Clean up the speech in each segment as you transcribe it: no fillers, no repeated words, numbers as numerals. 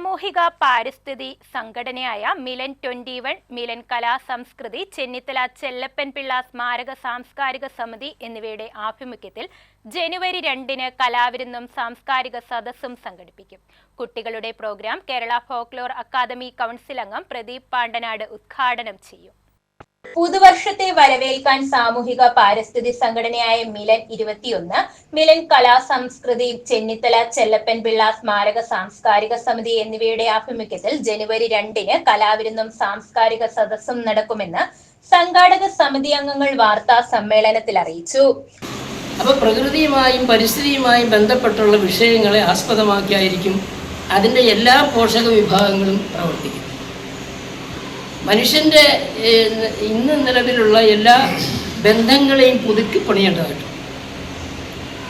സാമൂഹിക പാരിസ്ഥിതി സംഘടനയായ മിലൻ 21, മിലൻ കലാസംസ്കൃതി, ചെന്നിത്തല ചെല്ലപ്പൻ പിള്ള സ്മാരക സാംസ്കാരിക സമിതി എന്നിവയുടെ ആഭിമുഖ്യത്തിൽ ജനുവരി 2-ന് കലാവിരുന്നും സാംസ്കാരിക സദസ്സും സംഘടിപ്പിക്കും. കുട്ടികളുടെ programme Kerala folklore academy council അംഗം പ്രദീപ് പാണ്ടനാട് ഉദ്ഘാടനം ചെയ്യും. പുതുവർഷത്തെ വരവേൽക്കാൻ സാമൂഹിക പാരിസ്ഥിതി സംഘടനയായ മിലൻ 21, മിലൻ കലാസംസ്കൃതി, ചെന്നിത്തല ചെല്ലപ്പൻ പിള്ള സ്മാരക സാംസ്കാരിക സമിതി എന്നിവയുടെ ആഭിമുഖ്യത്തിൽ ജനുവരി 2-ന് കലാവിരുന്നും സാംസ്കാരിക സദസ്സും നടക്കുമെന്ന് സംഘാടക സമിതി അംഗങ്ങൾ വാർത്താ സമ്മേളനത്തിൽ അറിയിച്ചു. അപ്പോൾ പ്രകൃതിയുമായും പരിസ്ഥിതിയുമായും ബന്ധപ്പെട്ടുള്ള വിഷയങ്ങളെ ആസ്പദമാക്കിയായിരിക്കും അതിൻ്റെ എല്ലാ പോഷക വിഭാഗങ്ങളും പ്രവർത്തിക്കുന്നത്. മനുഷ്യൻ്റെ ഇന്ന് നിലവിലുള്ള എല്ലാ ബന്ധങ്ങളെയും പുതുക്കി പണിയേണ്ടതായിട്ട്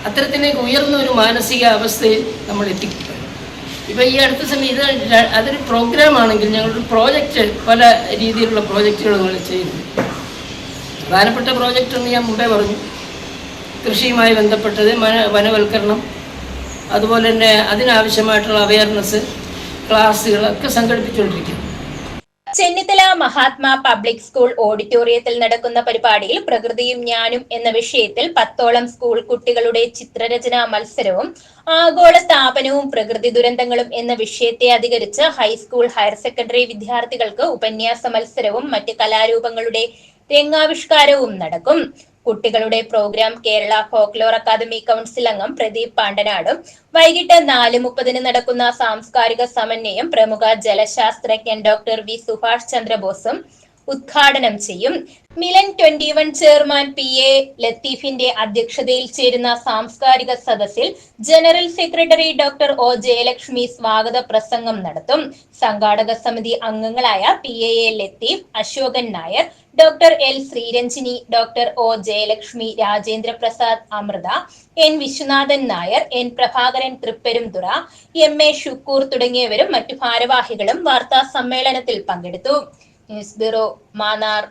അത്തരത്തിലേക്ക് ഉയർന്ന ഒരു മാനസിക അവസ്ഥയിൽ നമ്മൾ എത്തിക്കുക. ഇപ്പോൾ ഈ അടുത്ത സമയം അതൊരു പ്രോഗ്രാമാണെങ്കിൽ ഞങ്ങളൊരു പ്രോജക്റ്റ്, പല രീതിയിലുള്ള പ്രോജക്റ്റുകൾ ഞങ്ങൾ ചെയ്യുന്നു. പ്രധാനപ്പെട്ട പ്രോജക്റ്റ് എന്ന് ഞാൻ മുമ്പേ പറഞ്ഞു, കൃഷിയുമായി ബന്ധപ്പെട്ടത്, വനവൽക്കരണം, അതുപോലെ തന്നെ അതിനാവശ്യമായിട്ടുള്ള അവയർനെസ് ക്ലാസ്സുകളൊക്കെ സംഘടിപ്പിച്ചുകൊണ്ടിരിക്കുന്നു. ചെന്നിത്തല മഹാത്മാ പബ്ലിക് സ്കൂൾ ഓഡിറ്റോറിയത്തിൽ നടക്കുന്ന പരിപാടിയിൽ പ്രകൃതിയും ഞാനും എന്ന വിഷയത്തിൽ 10ഓളം സ്കൂൾ കുട്ടികളുടെ ചിത്രരചനാ മത്സരവും ആഗോള താപനവും പ്രകൃതി ദുരന്തങ്ങളും എന്ന വിഷയത്തെ അധികരിച്ച് ഹൈസ്കൂൾ, ഹയർ സെക്കൻഡറി വിദ്യാർത്ഥികൾക്ക് ഉപന്യാസ മത്സരവും മറ്റ് കലാരൂപങ്ങളുടെ രംഗാവിഷ്കാരവും നടക്കും. കുട്ടികളുടെ programme Kerala folklore academy council അംഗം പ്രദീപ് പാണ്ടനാടും വൈകിട്ട് 4:30 നടക്കുന്ന സാംസ്കാരിക സമന്വയം പ്രമുഖ ജലശാസ്ത്രജ്ഞൻ ഡോക്ടർ വി സുഭാഷ് ചന്ദ്രബോസും ഉദ്ഘാടനം ചെയ്യും. മിലൻ 21 ചെയർമാൻ PA ലത്തീഫിന്റെ അധ്യക്ഷതയിൽ ചേരുന്ന സാംസ്കാരിക സദസ്സിൽ general secretary doctor O Jayalakshmi സ്വാഗത പ്രസംഗം നടത്തും. സംഘാടക സമിതി അംഗങ്ങളായ PA Latheef, Ashokan Nair, doctor L Sreeranjini, doctor O Jayalakshmi, Rajendra Prasad Amritha, N Viswanathan Nair, N Prabhakaran Thripperumthura, MA Shukkoor തുടങ്ങിയവരും മറ്റു ഭാരവാഹികളും വാർത്താ സമ്മേളനത്തിൽ പങ്കെടുത്തു. News bureau, Mannar.